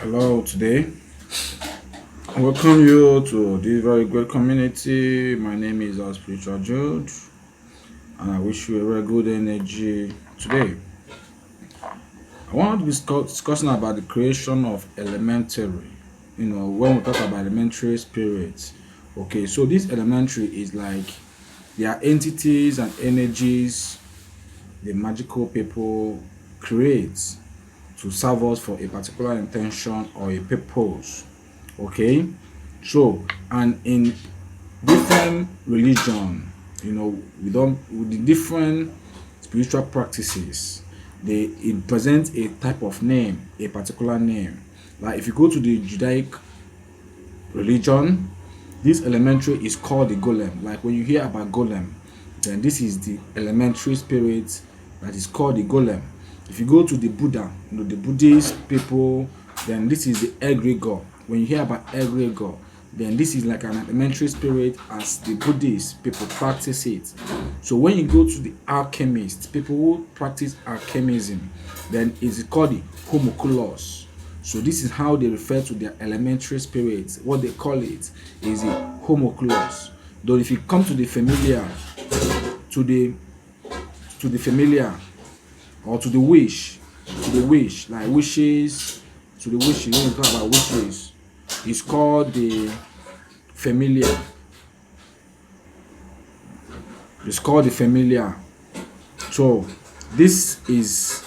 Hello, today. I welcome you to this very great community. My name is Spiritual Jude, and I wish you a very good energy today. I want to be discussing about the creation of elementary. When we talk about elementary spirits, okay, so this elementary is like they are entities and energies the magical people create to serve us for a particular intention or a purpose. Okay, so and in different religion, we don't with the different spiritual practices, they it presents a type of name, a particular name. Like if you go to the Judaic religion, this elementary is called the golem. Like when you hear about golem, then this is the elementary spirit that is called the golem. If you go to the Buddha, the Buddhist people, then this is the egregor. When you hear about egregor, then this is like an elementary spirit as the Buddhist people practice it. So when you go to the alchemists, people who practice alchemism, then it's called the homunculus. So this is how they refer to their elementary spirits. What they call it is a homunculus. Though if you come to the familiar, to the familiar or to the wish, like wishes, to the wishes, when you talk about wishes, it's called the familiar. It's called the familiar. So this is,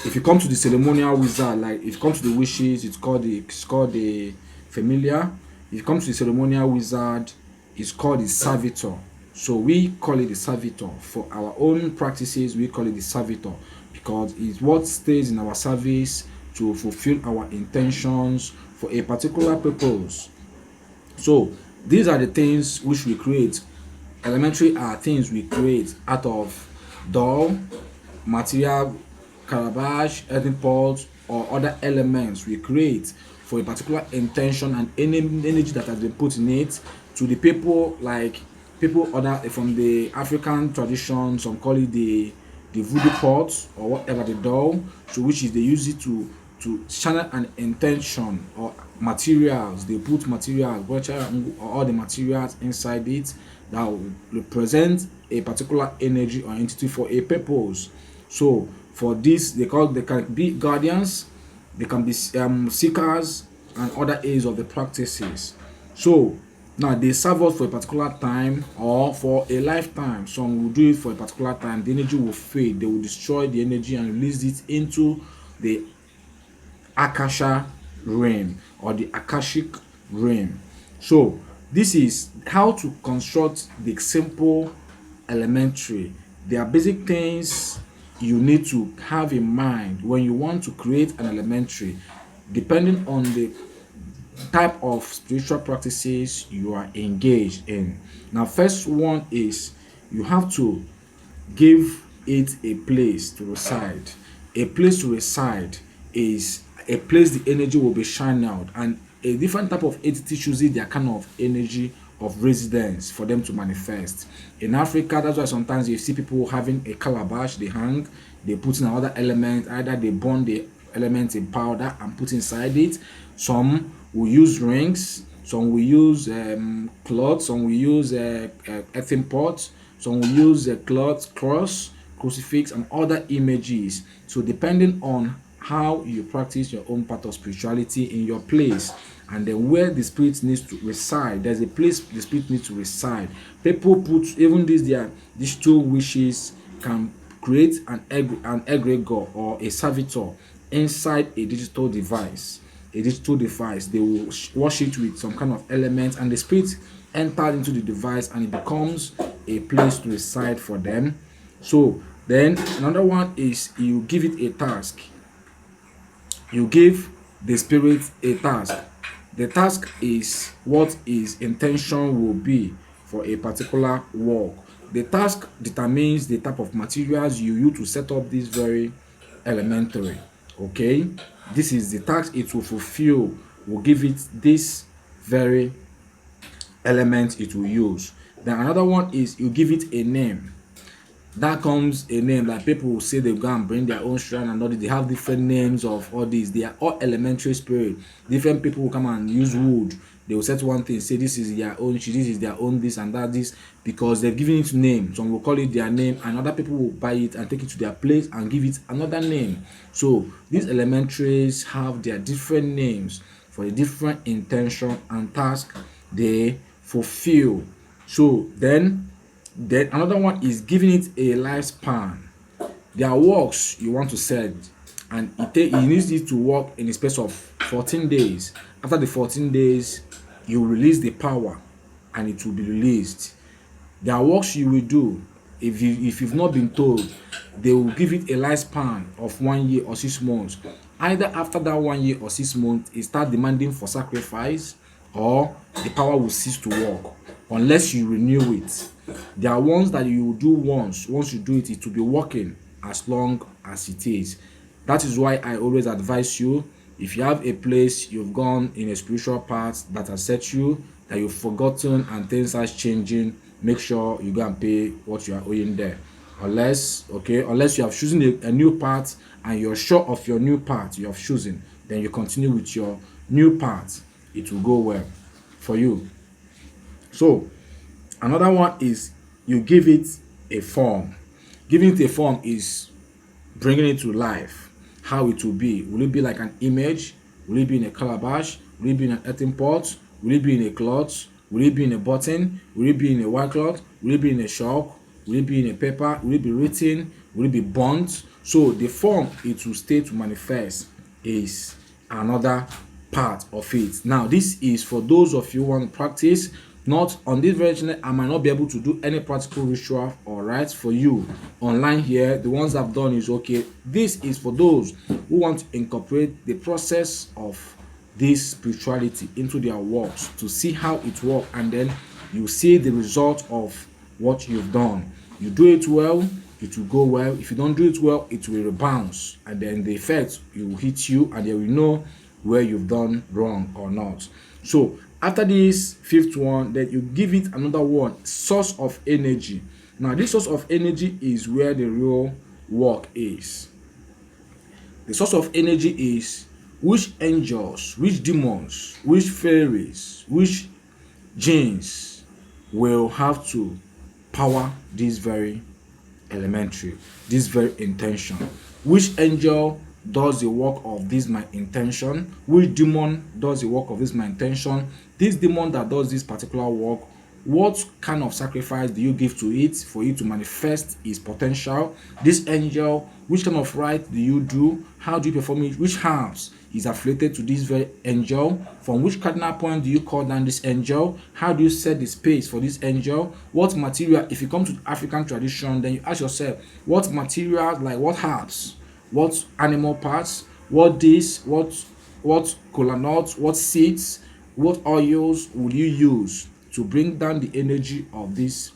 if you come to the ceremonial wizard, like if you come to the wishes, it's called the familiar. If you come to the ceremonial wizard, it's called the servitor. So we call it the servitor. For our own practices, we call it the servitor because it's what stays in our service to fulfill our intentions for a particular purpose. So these are the things which we create. Elementary are things we create out of doll, material, calabash, earthen pots, or other elements we create for a particular intention and any energy that has been put in it. To the people, like people other from the African tradition, some call it the voodoo pot or whatever, the doll, so which is they use it to channel an intention or materials. They put materials, or all the materials inside it that will represent a particular energy or entity for a purpose. So for this, they can be guardians, they can be seekers, and other aids of the practices. So now they serve us for a particular time or for a lifetime. Some will do it for a particular time. The energy will fade. They will destroy the energy and release it into the Akasha realm or the Akashic realm. So this is how to construct the simple elementary. There are basic things you need to have in mind when you want to create an elementary, depending on the type of spiritual practices you are engaged in. Now, first one is you have to give it a place to reside. A place to reside is a place the energy will be shining out, and a different type of entity chooses their kind of energy of residence for them to manifest. In Africa, that's why sometimes you see people having a calabash, they hang, they put in another element, either they burn the element in powder and put inside it. Some will use rings, some will use cloth, some will use earthen pots, some will use a cloth, cross, crucifix, and other images. So depending on how you practice your own part of spirituality in your place, and then where the spirit needs to reside, there's a place the spirit needs to reside. People put even these two wishes can create an egregor or a servitor inside a digital device. They will wash it with some kind of element, and the spirit enters into the device and it becomes a place to reside for them. So then another one is you give it a task. You give the spirit a task. The task is what his intention will be for a particular work. The task determines the type of materials you use to set up this very elementary. Okay, this is the task it will fulfill. Will give it this very element it will use. Then another one is you give it a name. that comes a name that people will say they go and bring their own shrine and all this. They have different names of all these. They are all elementary spirit. Different people will come and use wood. They will set one thing, say this is their own, this is their own, this and that, this, because they've given it name. Some will call it their name, and other people will buy it and take it to their place and give it another name. So these elementaries have their different names for a different intention and task they fulfill. So then another one is giving it a lifespan. There are works you want to set, and it needs it to work in a space of 14 days. After the 14 days, you release the power and it will be released. There are works you will do. If you've not been told, they will give it a lifespan of 1 year or 6 months. Either after that 1 year or 6 months, it start demanding for sacrifice, or the power will cease to work unless you renew it. There are ones that you will do once you do it, it will be working as long as it is. That is why I always advise you, if you have a place you've gone in a spiritual path that has set you, that you've forgotten and things are changing, make sure you go and pay what you are owing there. Unless you have chosen a new path and you're sure of your new path you have chosen, then you continue with your new path. It will go well for you. So another one is you give it a form. Giving it a form is bringing it to life. How it will be. Will it be like an image? Will it be in a calabash? Will it be in an earthen pot? Will it be in a cloth? Will it be in a button? Will it be in a white cloth? Will it be in a chalk? Will it be in a paper? Will it be written? Will it be burnt? So the form it will stay to manifest is another part of it. Now this is for those of you who want to practice. Not on this very channel, I might not be able to do any practical ritual or rites for you online here. The ones I've done is okay. This is for those who want to incorporate the process of this spirituality into their works to see how it works, and then you see the result of what you've done. You do it well, it will go well. If you don't do it well, it will rebound, and then the effect will hit you, and they will know where you've done wrong or not. So after this fifth one, then you give it another one, source of energy. Now this source of energy is where the real work is. The source of energy is which angels, which demons, which fairies, which jinns will have to power this very elementary, this very intention. Which angel does the work of this my intention? Which demon does the work of this my intention? This demon that does this particular work, what kind of sacrifice do you give to it for it to manifest its potential? This angel, which kind of rite do you do? How do you perform it? Which herbs is affiliated to this very angel? From which cardinal point do you call down this angel? How do you set the space for this angel? What material? If you come to African tradition, then you ask yourself, what materials, like what herbs, what animal parts, what this, what kola nuts, what seeds, what oils will you use to bring down the energy of this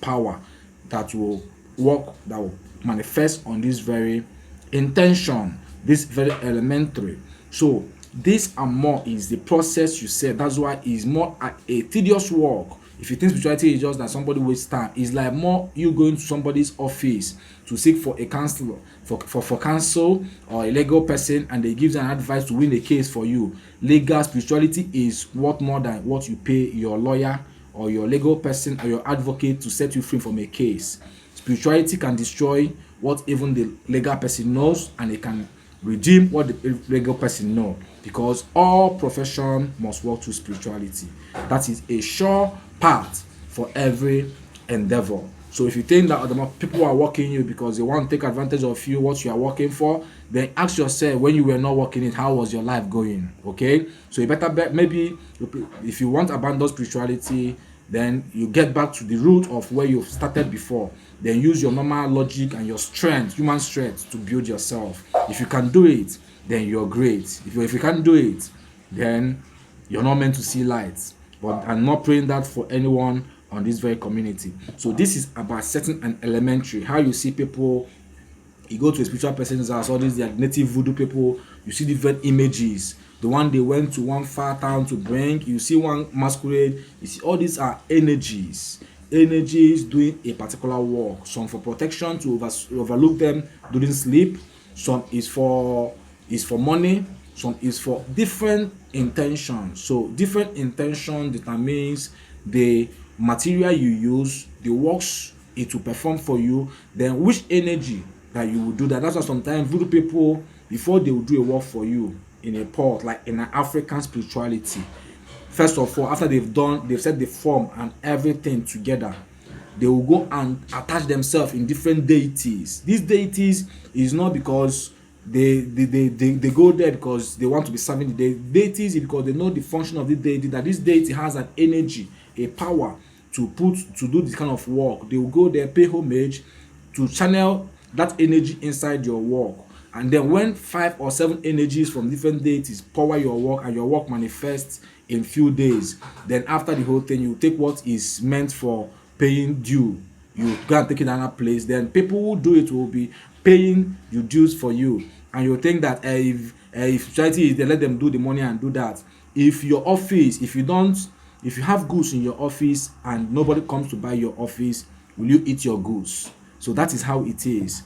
power that will work, that will manifest on this very intention, this very elementary. So this and more is the process you said. That's why it's more a tedious work. If you think spirituality is just that somebody wastes time, it's like more you going to somebody's office to seek for a counselor, for counsel, or a legal person, and they give you an advice to win a case for you. Legal spirituality is worth more than what you pay your lawyer or your legal person or your advocate to set you free from a case. Spirituality can destroy what even the legal person knows, and it can redeem what the legal person knows, because all profession must work through spirituality. That is a sure path for every endeavor. So if you think that the people are working you because they want to take advantage of you, what you are working for, then ask yourself, when you were not working it, how was your life going? Okay, so you better maybe if you want to abandon spirituality, then you get back to the root of where you started before. Then use your normal logic and your strength, human strength, to build yourself. If you can do it, then you're great. If you can't do it, then you're not meant to see light. But I'm not praying that for anyone on this very community. So this is about setting an elementary. How you see people, you go to a spiritual person's house, all these native voodoo people, you see different images. The one they went to one far town to bring, you see one masquerade, you see all these are energies. energies doing a particular work. Some for protection to overlook them during sleep. Some is for money. Some is for different intentions. So different intention determines the material you use, the works it will perform for you, then which energy that you will do that. That's why sometimes voodoo people, before they will do a work for you in a pot, like in an African spirituality, first of all, after they've set the form and everything together, they will go and attach themselves in different deities. These deities is not because they go there because they want to be serving the deities, is because they know the function of the deity, that this deity has an energy, a power to do this kind of work. They will go there, pay homage to channel that energy inside your work. And then when 5 or 7 energies from different deities power your work and your work manifests in few days, then after the whole thing, you take what is meant for paying due, you go and take it another place. Then people who do it will be paying you dues for you, and you think that if society is, they let them do the money and do that. If your office, if you have goods in your office and nobody comes to buy your office, will you eat your goods? So that is how it is.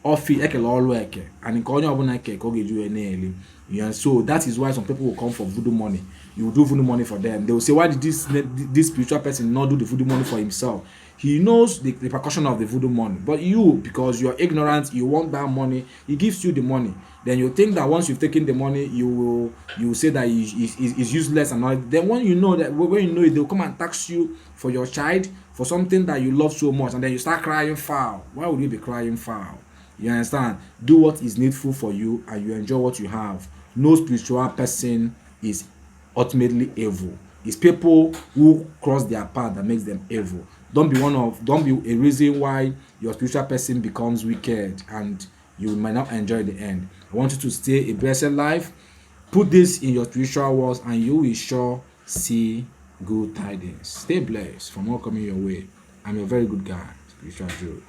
Office ekele ọlụ eke, and nke onye ọbụla eke ka ọ ga-eju na-eli. Yeah, so that is why some people will come for voodoo money. You will do voodoo money for them. They will say, why did this spiritual person not do the voodoo money for himself? He knows the repercussion of the voodoo money, but you, because you are ignorant, you want that money, he gives you the money. Then you think that once you've taken the money, you will say that is useless and all. Then when you know it, they will come and tax you for your child, for something that you love so much, and then you start crying foul. Why would you be crying foul? You understand? Do what is needful for you, and you enjoy what you have. No spiritual person is ultimately evil. It's people who cross their path that makes them evil. Don't be a reason why your spiritual person becomes wicked and you might not enjoy the end. I want you to stay a blessed life. Put this in your spiritual words and you will sure see good tidings. Stay blessed from all coming your way. I'm a very good guy, Spiritual Joe.